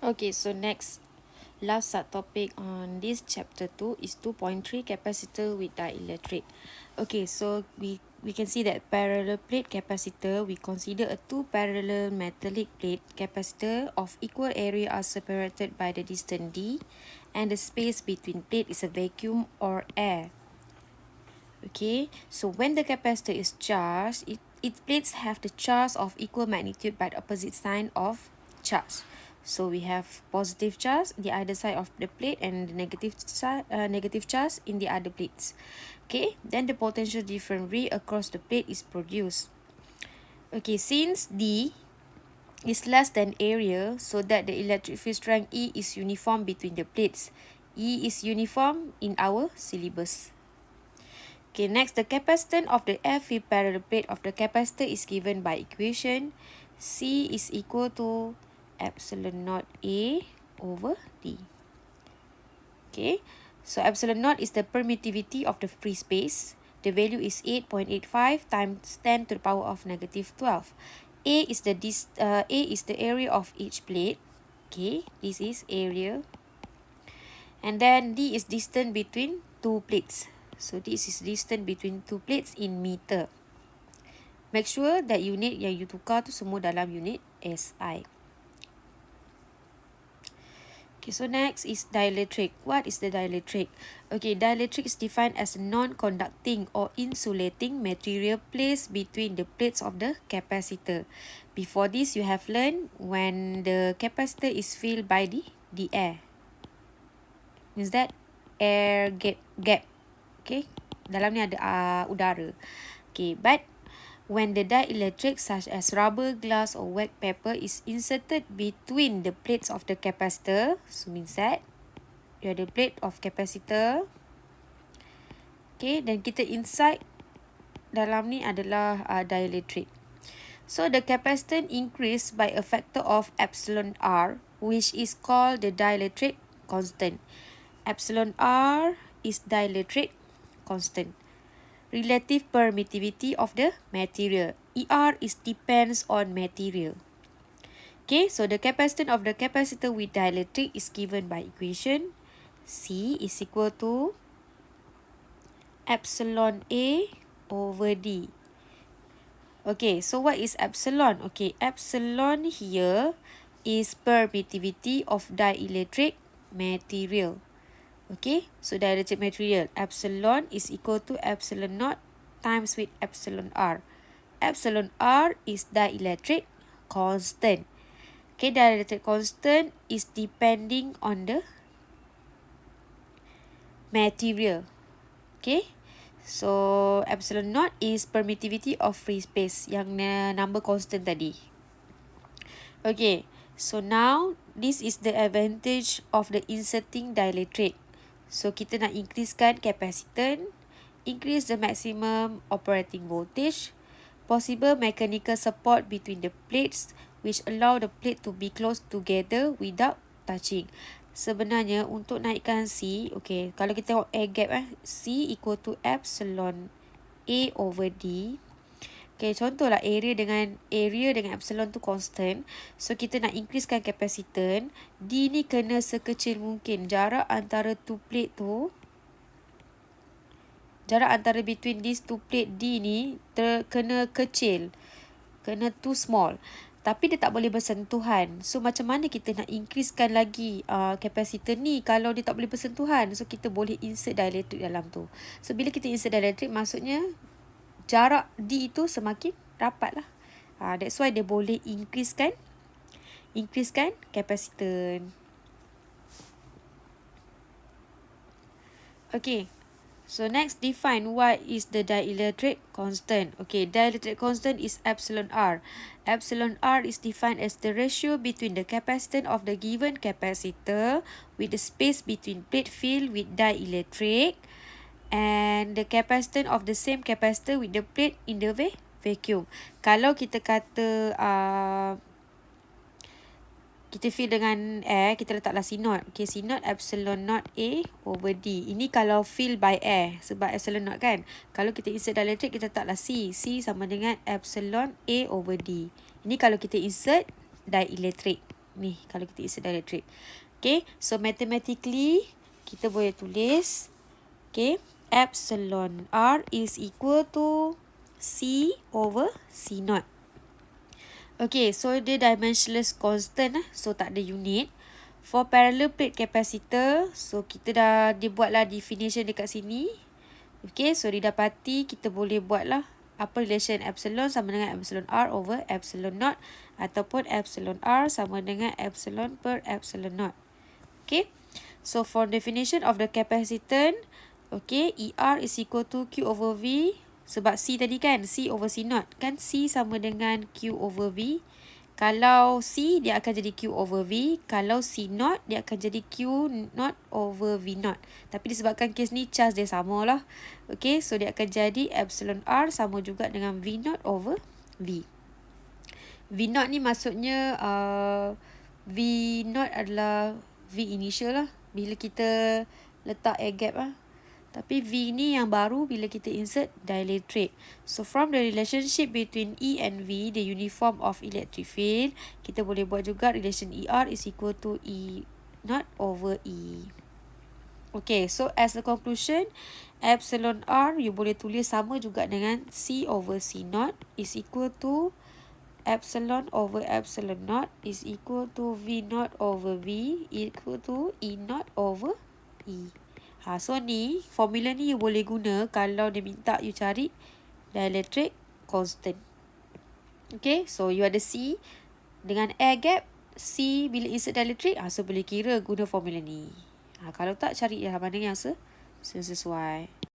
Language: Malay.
Okay, so next, last subtopic on this chapter 2 is 2.3 capacitor with dielectric. Okay, so we can see that parallel plate capacitor, we consider a two parallel metallic plate capacitor of equal area are separated by the distance d, and the space between plate is a vacuum or air. Okay, so when the capacitor is charged, its plates have the charge of equal magnitude but opposite sign of charge. So we have positive charge the either side of the plate and the negative charge in the other plates. Okay, then the potential difference V across the plate is produced. Okay, since D is less than area, so that the electric field strength E is uniform between the plates. E is uniform in our syllabus. Okay, next, the capacitance of the air-filled parallel plate of the capacitor is given by equation C is equal to epsilon naught A over D. Okay, so epsilon naught is the permittivity of the free space. The value is 8.85 times 10 to the power of negative 12. A is the area of each plate. Okay, this is area. And then D is distance between two plates. So this is distance between two plates in meter. Make sure that unit yang you tukar tu semua dalam unit SI. Okay, so next is dielectric. What is the dielectric? Okay, dielectric is defined as a non-conducting or insulating material placed between the plates of the capacitor. Before this, you have learned when the capacitor is filled by the air. Means that air gap. Okay, dalam ni ada udara. Okay, but when the dielectric such as rubber, glass or wax paper is inserted between the plates of the capacitor, so means that you have the plate of capacitor. Okay, dan kita inside dalam ni adalah dielectric. So the capacitance increase by a factor of epsilon r, which is called the dielectric constant. Epsilon r is dielectric constant. Relative permittivity of the material. ER is depends on material. Okay, so the capacitance of the capacitor with dielectric is given by equation C is equal to epsilon A over D. Okay, so what is epsilon? Okay, epsilon here is permittivity of dielectric material. Okay, so dielectric material, epsilon is equal to epsilon naught times with epsilon r. Epsilon r is dielectric constant. Okay, dielectric constant is depending on the material. Okay, so epsilon naught is permittivity of free space, yang number constant tadi. Okay, so now this is the advantage of the inserting dielectric. So kita nak increasekan capacitance, increase the maximum operating voltage, possible mechanical support between the plates which allow the plate to be close together without touching. Sebenarnya untuk naikkan C, okay, kalau kita tengok air gap C equal to epsilon A over D. Okay, contohlah area dengan epsilon tu constant. So kita nak increasekan capacitance. D ni kena sekecil mungkin. Jarak antara two plate tu, jarak antara between these two plate D ni kena kecil. Kena too small. Tapi dia tak boleh bersentuhan. So macam mana kita nak increasekan lagi capacitor ni kalau dia tak boleh bersentuhan? So kita boleh insert dielectric dalam tu. So bila kita insert dielectric, maksudnya jarak D itu semakin rapat lah. That's why dia boleh increasekan capacitance. Okay, so next define what is the dielectric constant. Okay, dielectric constant is epsilon r. Epsilon r is defined as the ratio between the capacitance of the given capacitor with the space between plate filled with dielectric and the capacitance of the same capacitor with the plate in the vacuum. Kalau kita kata kita fill dengan air, kita letaklah C naught. Okay, C naught epsilon naught A over D. Ini kalau fill by air, sebab epsilon naught kan. Kalau kita insert dielectric, kita letaklah C. C sama dengan epsilon A over D. Ini kalau kita insert dielectric. Ni kalau kita insert dielectric. Okay, so mathematically kita boleh tulis, okay, epsilon R is equal to C over C naught. Okay, so dia dimensionless constant so tak ada unit. For parallel plate capacitor, so kita dah dibuatlah definition dekat sini. Okay, so didapati kita boleh buatlah apa relation epsilon sama dengan epsilon R over epsilon naught ataupun epsilon R sama dengan epsilon per epsilon naught. Okay, so for definition of the capacitance, okay, ER is equal to Q over V. Sebab C tadi kan, C over C naught. Kan C sama dengan Q over V. Kalau C, dia akan jadi Q over V. Kalau C naught, dia akan jadi Q naught over V naught. Tapi disebabkan kes ni charge dia sama lah. Okay, so dia akan jadi epsilon R sama juga dengan V naught over V. V naught ni maksudnya V naught adalah V initial lah, bila kita letak air gap lah. Tapi V ni yang baru bila kita insert dielectric. So from the relationship between E and V, the uniform of electric field, kita boleh buat juga relation ER is equal to E naught over E. Okay, so as a conclusion, epsilon R you boleh tulis sama juga dengan C over C naught is equal to epsilon over epsilon naught is equal to V naught over V equal to E naught over E. So ni, formula ni you boleh guna kalau dia minta you cari dielectric constant. Okay, so you ada C dengan air gap. C bila insert dielectric, so boleh kira guna formula ni. Kalau tak, cari mana yang sesuai.